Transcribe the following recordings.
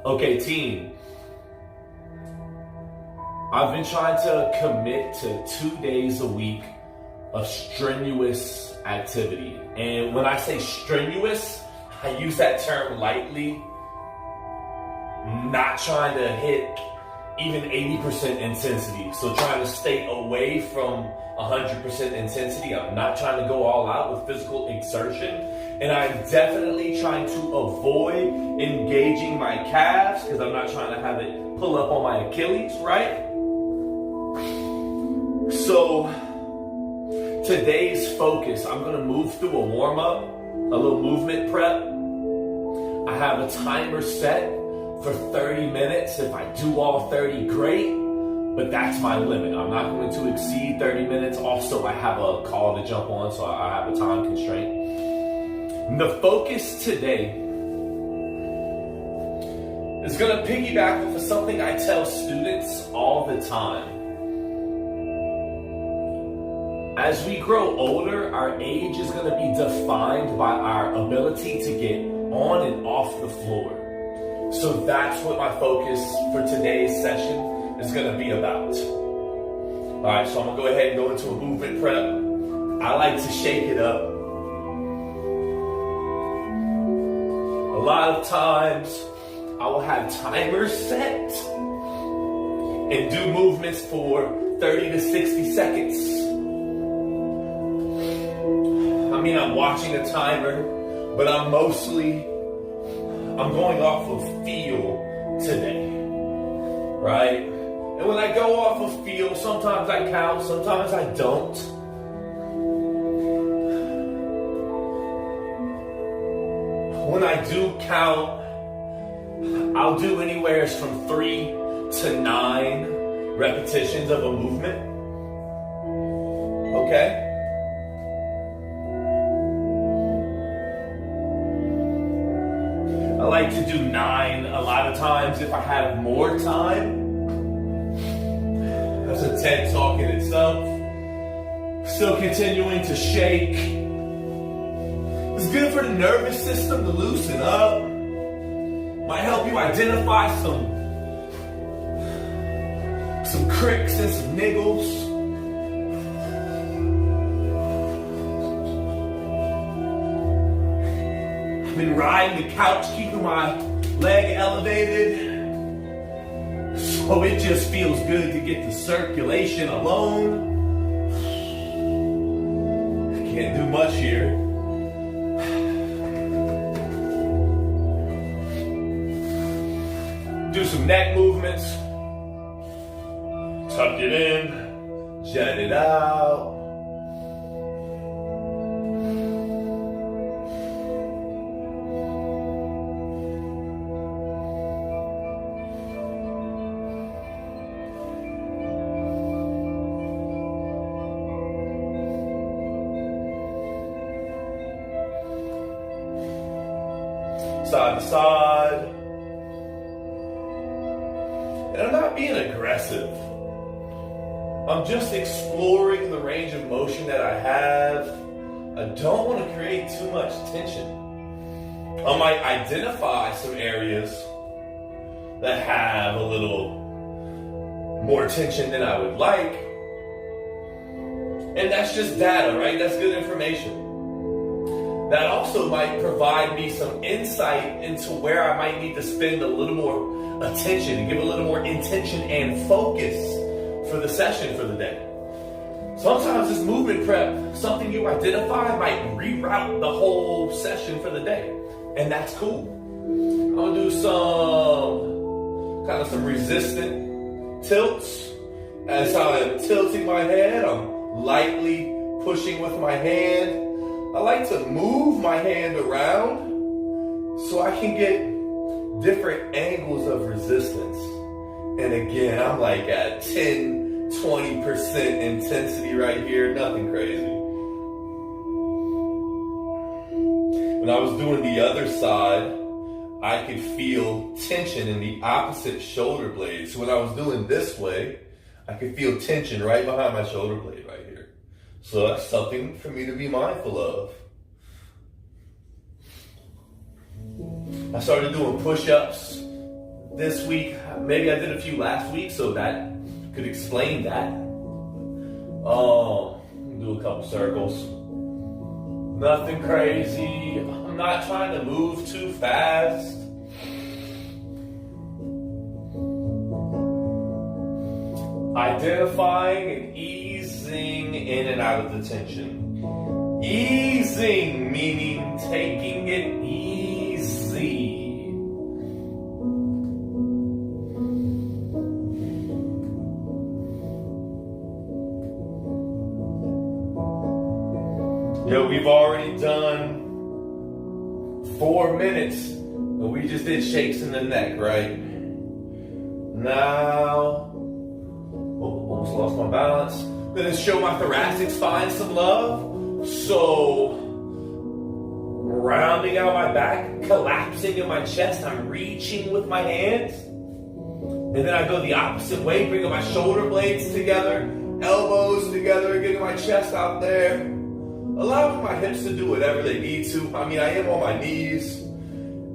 Okay, team. I've been trying to commit to 2 days a week of strenuous activity. And when I say strenuous, I use that term lightly. Not trying to hit even 80% intensity. So trying to stay away from 100% intensity. I'm not trying to go all out with physical exertion. And I'm definitely trying to avoid engaging my calves because I'm not trying to have it pull up on my Achilles, right? So today's focus, I'm going to move through a warm-up, a little movement prep. I have a timer set for 30 minutes. If I do all 30, great, but that's my limit. I'm not going to exceed 30 minutes. Also, I have a call to jump on, so I have a time constraint. The focus today is going to piggyback off of something I tell students all the time. As we grow older, our age is going to be defined by our ability to get on and off the floor. So that's what my focus for today's session is going to be about. All right, so I'm going to go ahead and go into a movement prep. I like to shake it up. A lot of times, I will have timers set and do movements for 30 to 60 seconds. I mean, I'm watching a timer, but I'm going off of feel today, right? And when I go off of feel, sometimes I count, sometimes I don't. When I do count, I'll do anywhere from 3 to 9 repetitions of a movement, okay? I like to do 9 a lot of times if I have more time. That's a TED Talk in itself. Still continuing to shake. It's good for the nervous system to loosen up. Might help you identify some cricks and some niggles. I've been riding the couch, keeping my leg elevated. So it just feels good to get the circulation alone. Can't do much here. Do some neck movements. Tuck it in, jet it out. Side to side. And I'm not being aggressive. I'm just exploring the range of motion that I have. I don't want to create too much tension. I might identify some areas that have a little more tension than I would like. And that's just data, right? That's good information. That also might provide me some insight into where I might need to spend a little more attention and give a little more intention and focus for the session for the day. Sometimes this movement prep, something you identify might reroute the whole session for the day. And that's cool. I'm gonna do some resistant tilts. As I'm tilting my head, I'm lightly pushing with my hand. I like to move my hand around so I can get different angles of resistance. And again, I'm like at 10, 20% intensity right here, nothing crazy. When I was doing the other side, I could feel tension in the opposite shoulder blade. So when I was doing this way, I could feel tension right behind my shoulder blade right here. So that's something for me to be mindful of. I started doing push-ups this week. Maybe I did a few last week, so that could explain that. Do a couple circles. Nothing crazy. I'm not trying to move too fast. Identifying and easing in and out of the tension. Easing meaning taking it easy. Yo, we've already done 4 minutes, and we just did shakes in the neck, right? Now, almost lost my balance. I'm gonna show my thoracic spine some love. So, rounding out my back, collapsing in my chest, I'm reaching with my hands. And then I go the opposite way, bringing my shoulder blades together, elbows together, getting my chest out there. Allowing my hips to do whatever they need to. I mean, I am on my knees.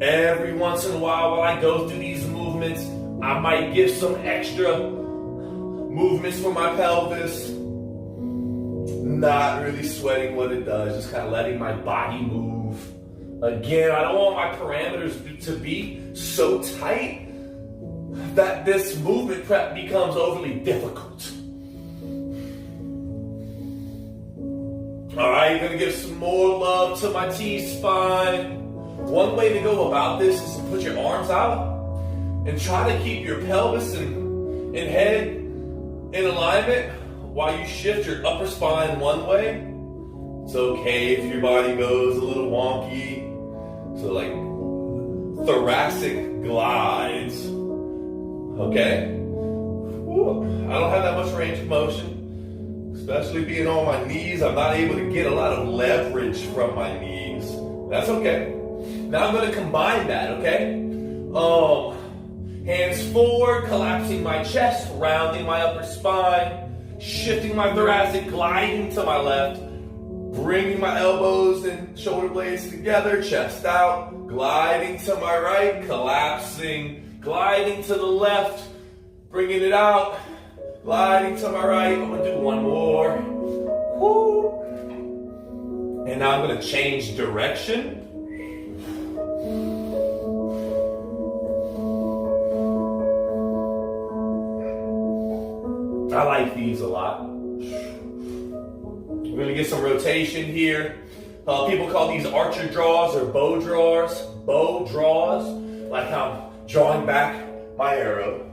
Every once in a while I go through these movements, I might give some extra movements for my pelvis. Not really sweating what it does, just kind of letting my body move. Again, I don't want my parameters to be so tight that this movement prep becomes overly difficult. All right, you're gonna give some more love to my T-spine. One way to go about this is to put your arms out and try to keep your pelvis and head in alignment while you shift your upper spine one way. It's okay if your body goes a little wonky. So like thoracic glides. Okay? Whew. I don't have that much range of motion. Especially being on my knees, I'm not able to get a lot of leverage from my knees. That's okay. Now I'm going to combine that, okay? Hands forward, collapsing my chest, rounding my upper spine, shifting my thoracic, gliding to my left, bringing my elbows and shoulder blades together, chest out, gliding to my right, collapsing, gliding to the left, bringing it out, gliding to my right. I'm going to do one more. Woo. And now I'm going to change direction. I like these a lot. We're going to get some rotation here. People call these archer draws or bow draws. Bow draws, like I'm drawing back my arrow.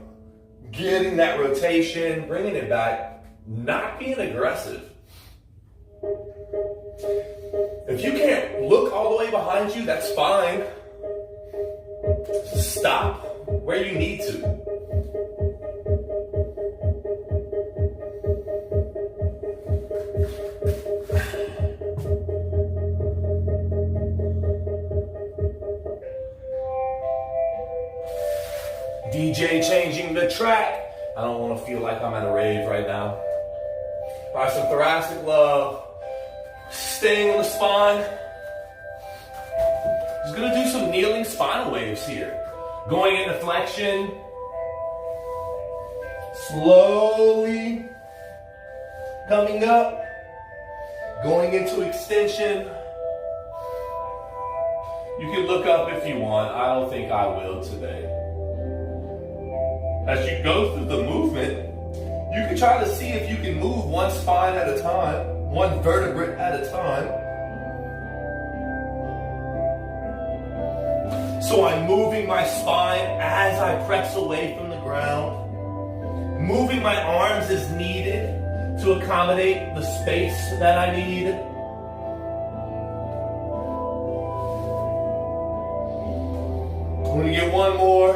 Getting that rotation, bringing it back, not being aggressive. If you can't look all the way behind you, that's fine. Stop where you need to. DJ changing the track. I don't want to feel like I'm at a rave right now. All right, some thoracic love. Staying on the spine. Just gonna do some kneeling spinal waves here. Going into flexion. Slowly coming up. Going into extension. You can look up if you want. I don't think I will today. As you go through the movement, you can try to see if you can move one spine at a time, one vertebrae at a time. So I'm moving my spine as I press away from the ground. Moving my arms as needed to accommodate the space that I need. I'm going to get one more.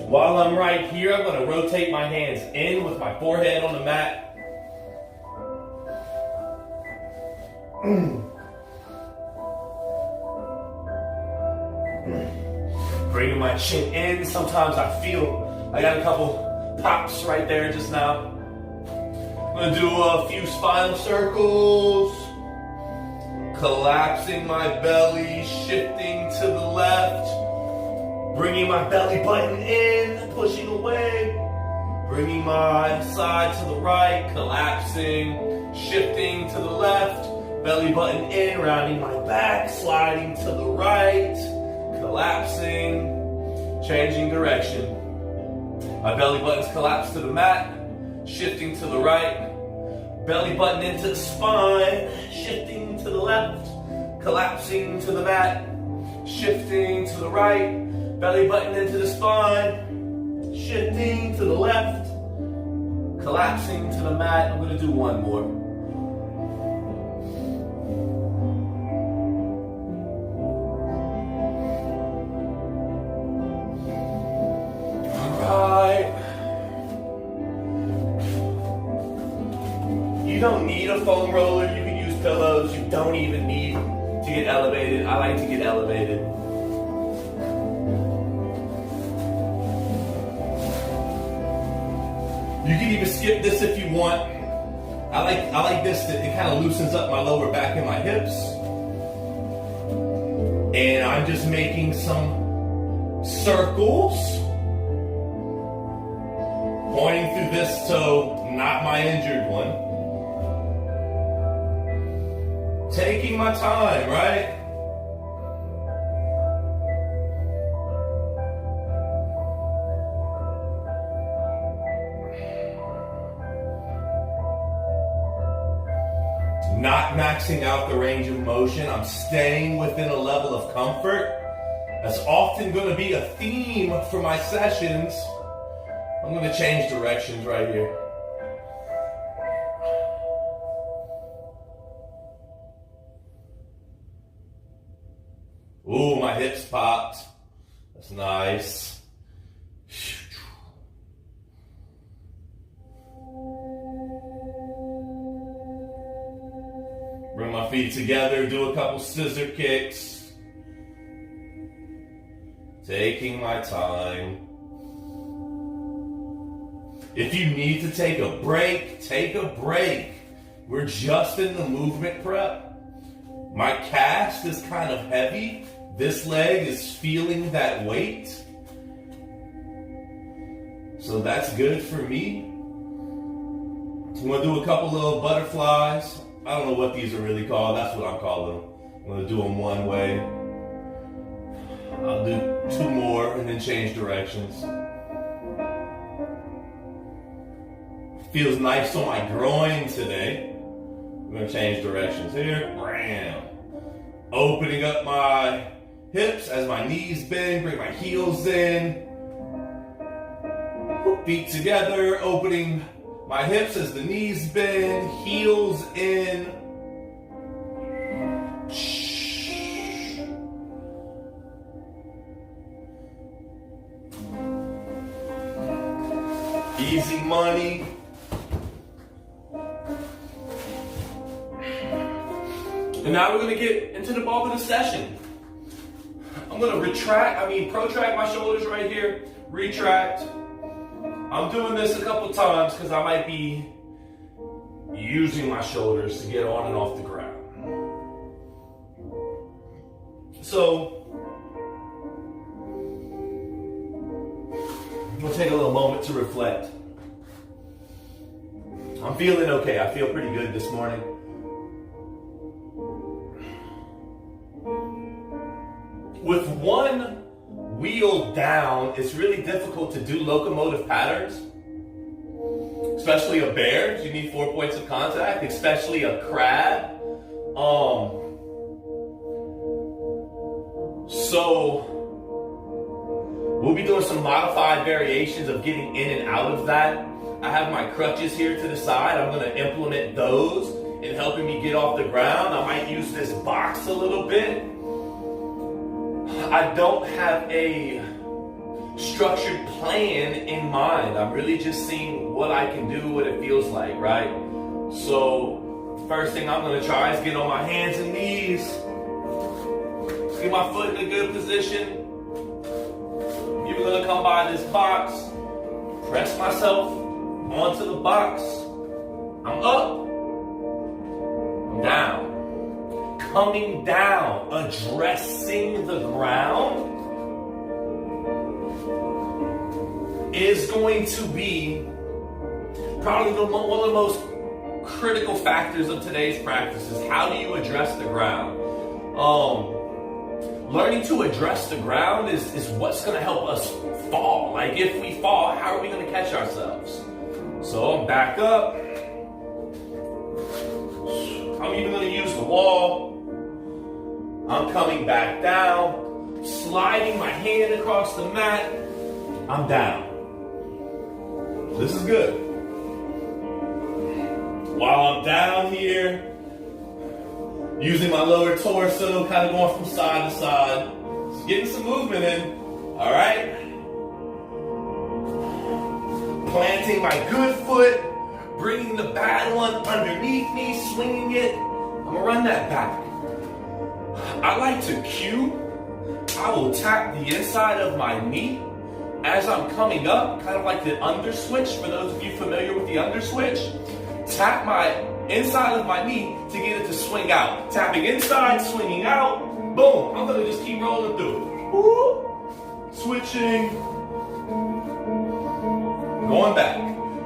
While I'm right here, I'm going to rotate my hands in with my forehead on the mat. Bringing my chin in. Sometimes I feel I got a couple pops right there just now. I'm going to do a few spinal circles. collapsing my belly, shifting to the left, bringing my belly button in, pushing away, bringing my side to the right, collapsing, shifting to the left, belly button in, rounding my back, sliding to the right, collapsing, changing direction. My belly button's collapsed to the mat, shifting to the right, belly button into the spine, shifting to the left, collapsing to the mat, shifting to the right, belly button into the spine, shifting to the left, collapsing to the mat. I'm going to do one more. You don't need a foam roller, you can use pillows, you don't even need to get elevated. I like to get elevated. You can even skip this if you want. I like this, that it kind of loosens up my lower back and my hips. And I'm just making some circles, pointing through this toe, not my injured one. Taking my time, right? Not maxing out the range of motion. I'm staying within a level of comfort. That's often going to be a theme for my sessions. I'm going to change directions right here. Ooh, my hips popped. That's nice. Bring my feet together, do a couple scissor kicks. Taking my time. If you need to take a break, take a break. We're just in the movement prep. My cast is kind of heavy. This leg is feeling that weight. So that's good for me. I'm going to do a couple little butterflies. I don't know what these are really called. That's what I'm calling them. I'm going to do them one way. I'll do two more and then change directions. Feels nice on my groin today. I'm going to change directions here. Bam. Opening up my hips as my knees bend. Bring my heels in. Feet together. Opening my hips as the knees bend. Heels in. Easy money. And now we're going to get into the bulk of the session. I'm going to protract my shoulders right here, retract. I'm doing this a couple times because I might be using my shoulders to get on and off the ground. So, I'm going to take a little moment to reflect. I'm feeling okay. I feel pretty good this morning. With one wheel down, it's really difficult to do locomotive patterns, especially a bear. You need 4 points of contact, especially a crab. So we'll be doing some modified variations of getting in and out of that. I have my crutches here to the side. I'm going to implement those in helping me get off the ground. I might use this box a little bit. I don't have a structured plan in mind. I'm really just seeing what I can do, what it feels like, right? So, first thing I'm going to try is get on my hands and knees. Get my foot in a good position. You're going to come by this box. Press myself onto the box. I'm up. I'm down. coming down, addressing the ground, is going to be probably one of the most critical factors of today's practice. Is how do you address the ground? Learning to address the ground is what's going to help us fall. Like if we fall, how are we going to catch ourselves? So I'm back up. I'm even going to use the wall. I'm coming back down, sliding my hand across the mat. I'm down. This is good. While I'm down here, using my lower torso, kind of going from side to side, just getting some movement in. All right. Planting my good foot, bringing the bad one underneath me, swinging it. I'm gonna run that back. I like to cue. I will tap the inside of my knee as I'm coming up, kind of like the under switch. For those of you familiar with the under switch, tap my inside of my knee to get it to swing out. Tapping inside, swinging out. Boom. I'm gonna just keep rolling through. Woo. Switching. Going back.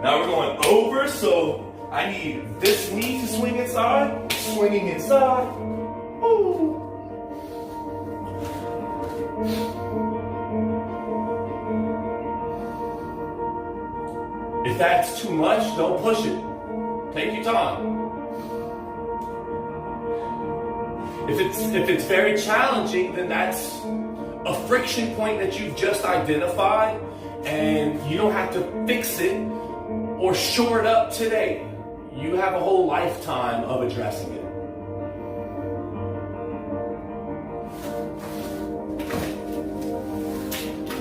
Now we're going over, so I need this knee to swing inside. Swinging inside. Woo. If that's too much, don't push it. Take your time. If it's very challenging, then that's a friction point that you've just identified, and you don't have to fix it or shore it up today. You have a whole lifetime of addressing it.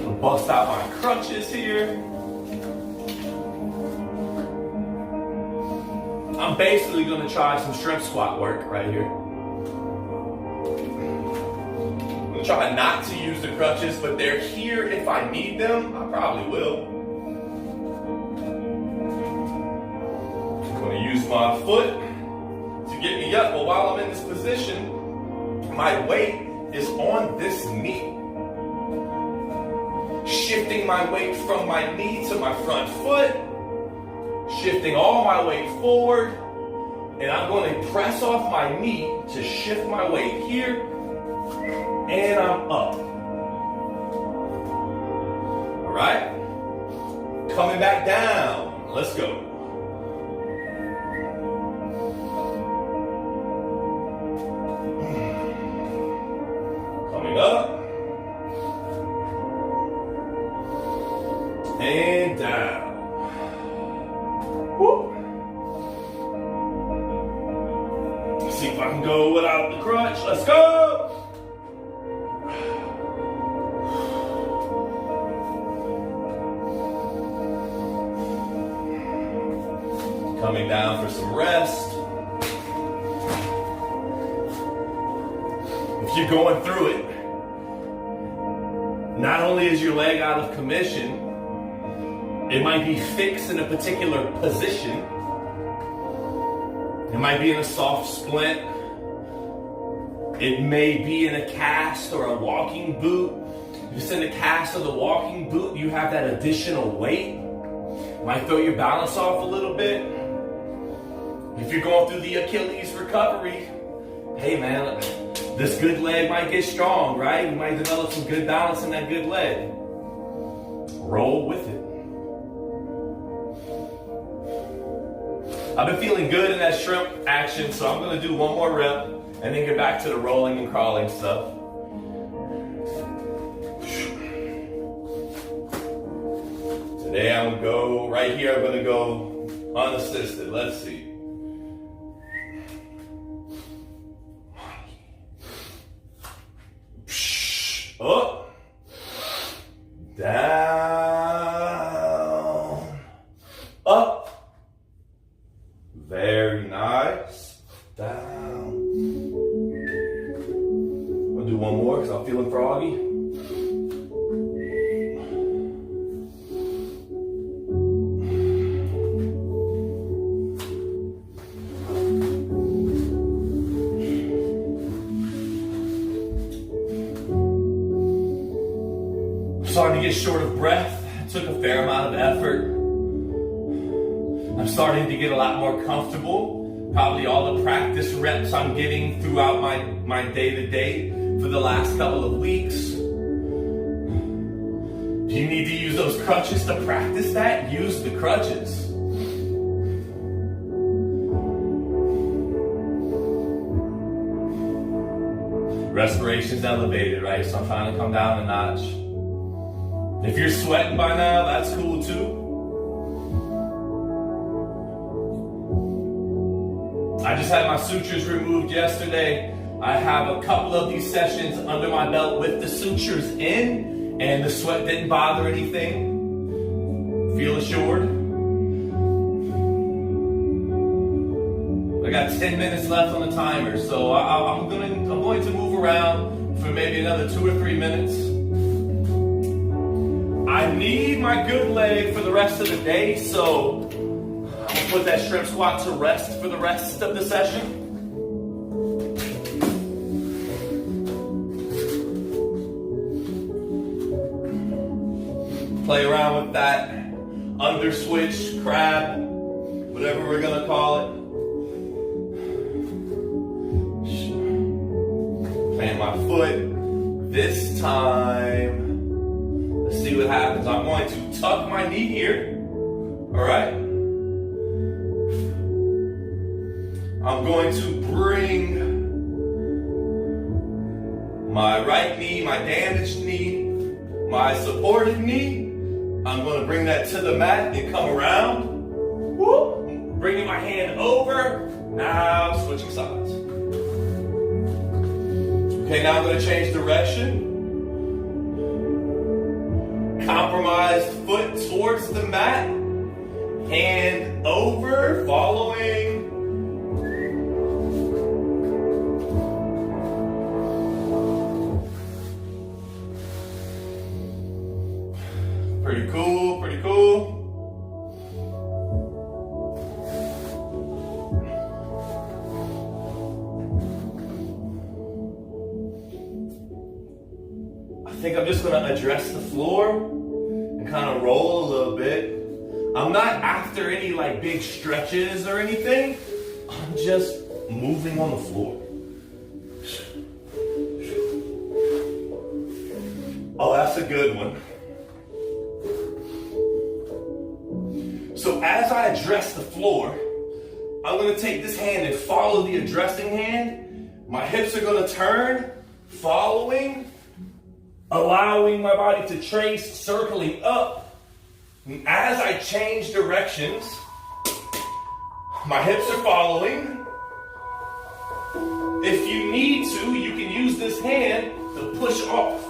I'll bust out my crutches here. I'm basically going to try some shrimp squat work right here. I'm going to try not to use the crutches, but they're here if I need them. I probably will. I'm going to use my foot to get me up, but while I'm in this position, my weight is on this knee. Shifting my weight from my knee to my front foot. Shifting all my weight forward, and I'm going to press off my knee to shift my weight here, and I'm up. All right? Coming back down. Let's go. Coming up. And down. See if I can go without the crutch. Let's go! Coming down for some rest. If you're going through it, not only is your leg out of commission, it might be fixed in a particular position. It might be in a soft splint. It may be in a cast or a walking boot. If it's in the cast or the walking boot, you have that additional weight. Might throw your balance off a little bit. If you're going through the Achilles recovery, hey man, this good leg might get strong, right? You might develop some good balance in that good leg. Roll with it. I've been feeling good in that shrimp action, so I'm going to do one more rep and then get back to the rolling and crawling stuff. Today I'm going to go right here. I'm going to go unassisted. Let's see. Up, down, up. Very nice. Down. I'll do one more because I'm feeling froggy. starting to get short of breath. It took a fair amount of effort. I'm starting to get a lot more comfortable. Probably all the practice reps I'm getting throughout my day-to-day for the last couple of weeks. Do you need to use those crutches to practice that? Use the crutches. Respiration's elevated, right? So I'm trying to come down a notch. If you're sweating by now, that's cool too. I just had my sutures removed yesterday. I have a couple of these sessions under my belt with the sutures in, and the sweat didn't bother anything. Feel assured. I got 10 minutes left on the timer, so I'm going to move around for maybe another 2 or 3 minutes. I need my good leg for the rest of the day, so I'm going to put that shrimp squat to rest for the rest of the session. Play around with that under switch, crab, whatever we're going to call it. Plant my foot. This time, let's see what happens. I'm going to tuck my knee here. All right. I'm going to bring my right knee, my damaged knee, my supported knee. I'm going to bring that to the mat and come around. Whoop. Bringing my hand over. Now switching sides. Okay, now I'm going to change direction. Compromised foot towards the mat. Hand over, following. Pretty cool, pretty cool. I think I'm just gonna address the floor and kind of roll a little bit. I'm not after any like big stretches or anything. I'm just moving on the floor. Oh, that's a good one. So as I address the floor, I'm going to take this hand and follow the addressing hand. My hips are going to turn, following, allowing my body to trace, circling up. And as I change directions, my hips are following. If you need to, you can use this hand to push off.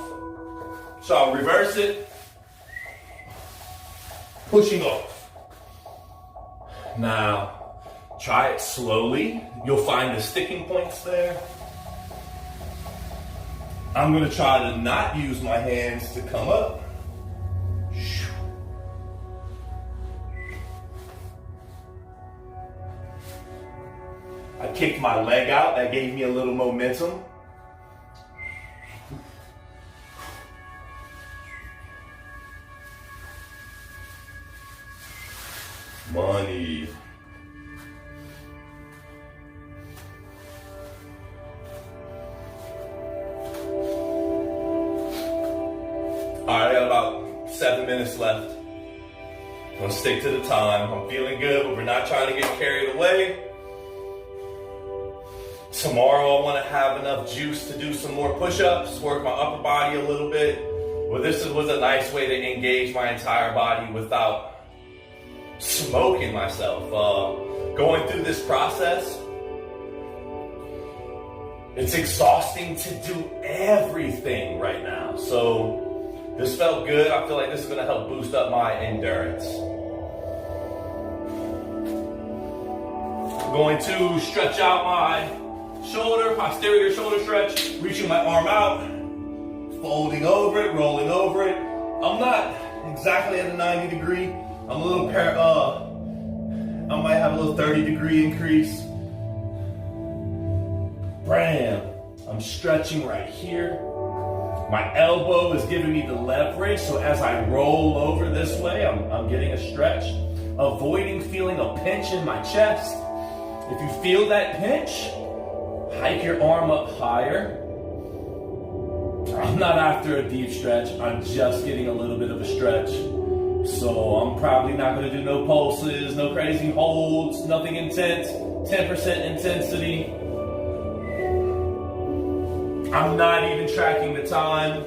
So I'll reverse it, pushing off. Now, try it slowly. You'll find the sticking points there. I'm going to try to not use my hands to come up. I kicked my leg out. That gave me a little momentum. Money. All right, I got about 7 minutes left. I'm gonna stick to the time. I'm feeling good, but we're not trying to get carried away. Tomorrow I want to have enough juice to do some more push-ups, work my upper body a little bit. Well, this was a nice way to engage my entire body without smoking myself. Going through this process, it's exhausting to do everything right now. So this felt good. I feel like this is going to help boost up my endurance. I'm going to stretch out my shoulder, posterior shoulder stretch, reaching my arm out, folding over it, rolling over it. I'm not exactly at a 90 degree. I'm a little I might have a little 30-degree increase. Bam! I'm stretching right here. My elbow is giving me the leverage, so as I roll over this way, I'm getting a stretch. Avoiding feeling a pinch in my chest. If you feel that pinch, hike your arm up higher. I'm not after a deep stretch, I'm just getting a little bit of a stretch. So I'm probably not going to do no pulses, no crazy holds, nothing intense, 10% intensity. I'm not even tracking the time.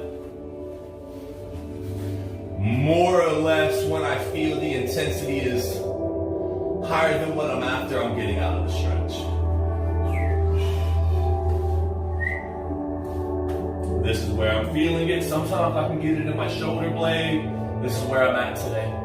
More or less, when I feel the intensity is higher than what I'm after, I'm getting out of the stretch. This is where I'm feeling it. Sometimes I can get it in my shoulder blade. This is where I'm at today.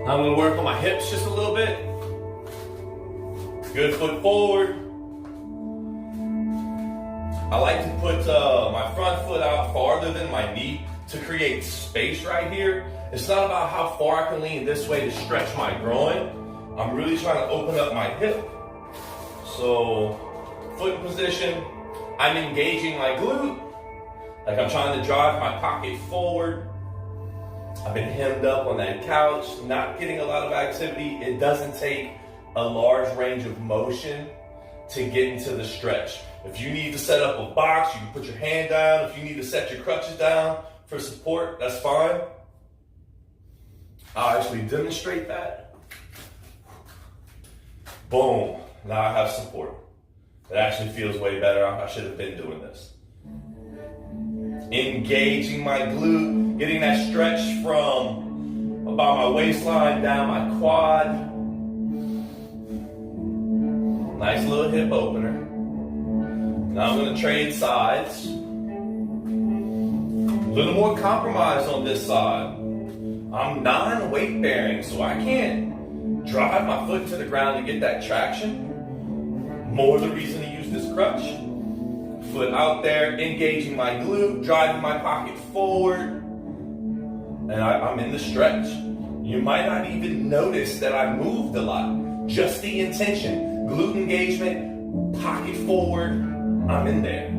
I'm going to work on my hips just a little bit. Good foot forward. I like to put my front foot out farther than my knee to create space right here. It's not about how far I can lean this way to stretch my groin. I'm really trying to open up my hip. So, foot position. I'm engaging my glute. Like I'm trying to drive my pocket forward. I've been hemmed up on that couch, not getting a lot of activity. It doesn't take a large range of motion to get into the stretch. If you need to set up a box, you can put your hand down. If you need to set your crutches down for support, that's fine. I'll actually demonstrate that. Boom, now I have support. It actually feels way better. I should have been doing this. Engaging my glute, getting that stretch from about my waistline down my quad. Nice little hip opener. Now I'm going to trade sides. A little more compromise on this side. I'm non-weight bearing, so I can't drive my foot to the ground to get that traction. More the reason to use this crutch. Foot out there, engaging my glute, driving my pocket forward, and I'm in the stretch. You might not even notice that I moved a lot. Just the intention. Glute engagement, pocket forward, I'm in there.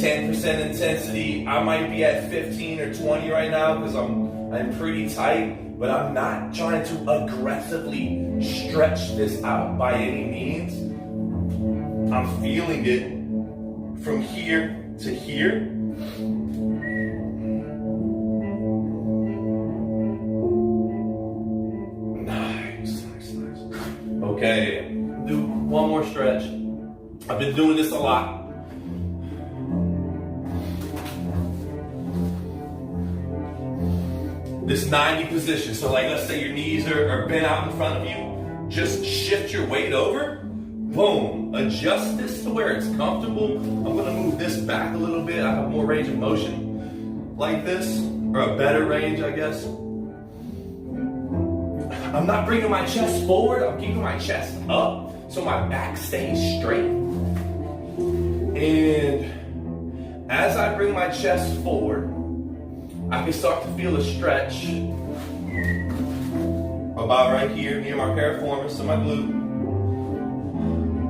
.10% intensity. I might be at 15 or 20 right now because I'm pretty tight, but I'm not trying to aggressively stretch this out by any means. I'm feeling it from here to here. Nice. Okay, do one more stretch. I've been doing this a lot. This 90 position. So like, let's say your knees are bent out in front of you. Just shift your weight over. Boom. Adjust this to where it's comfortable. I'm going to move this back a little bit. I have more range of motion like this, or a better range, I guess. I'm not bringing my chest forward. I'm keeping my chest up so my back stays straight. And as I bring my chest forward, I can start to feel a stretch about right here near my piriformis and my glute.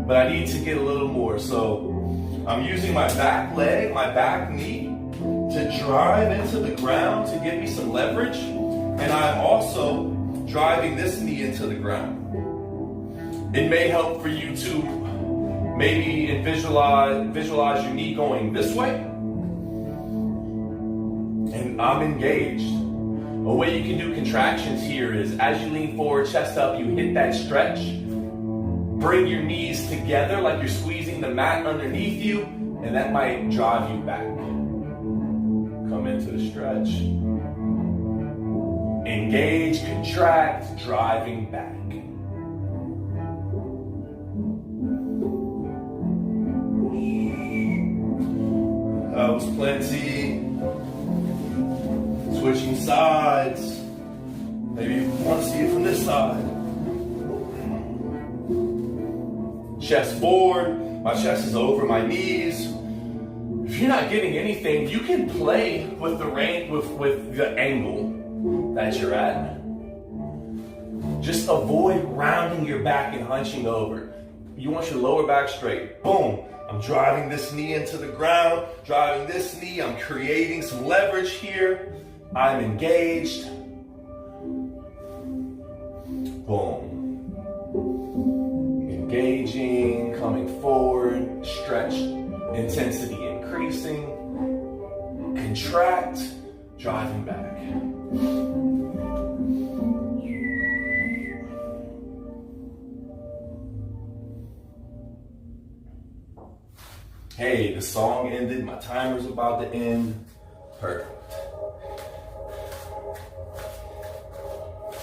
But I need to get a little more. So I'm using my back leg, my back knee to drive into the ground to give me some leverage. And I'm also driving this knee into the ground. It may help for you to maybe visualize your knee going this way. And I'm engaged. A way you can do contractions here is as you lean forward, chest up, you hit that stretch. Bring your knees together like you're squeezing the mat underneath you, and that might drive you back. Come into the stretch. Engage, contract, driving back. That was plenty. Switching sides. Maybe you want to see it from this side. Chest forward. My chest is over my knees. If you're not getting anything, you can play with the with the angle that you're at. Just avoid rounding your back and hunching over. You want your lower back straight. Boom. I'm driving this knee into the ground, driving this knee. I'm creating some leverage here. I'm engaged. Boom. Engaging, coming forward, stretch, intensity increasing, contract, driving back. Hey, the song ended, my timer's about to end. Perfect.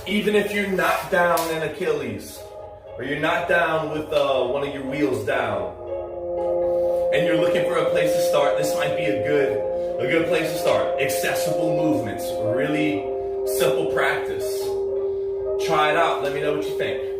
Even if you're not down in Achilles, or you're not down with one of your wheels down, and you're looking for a place to start, this might be a good place to start. Accessible movements, really simple practice. Try it out, let me know what you think.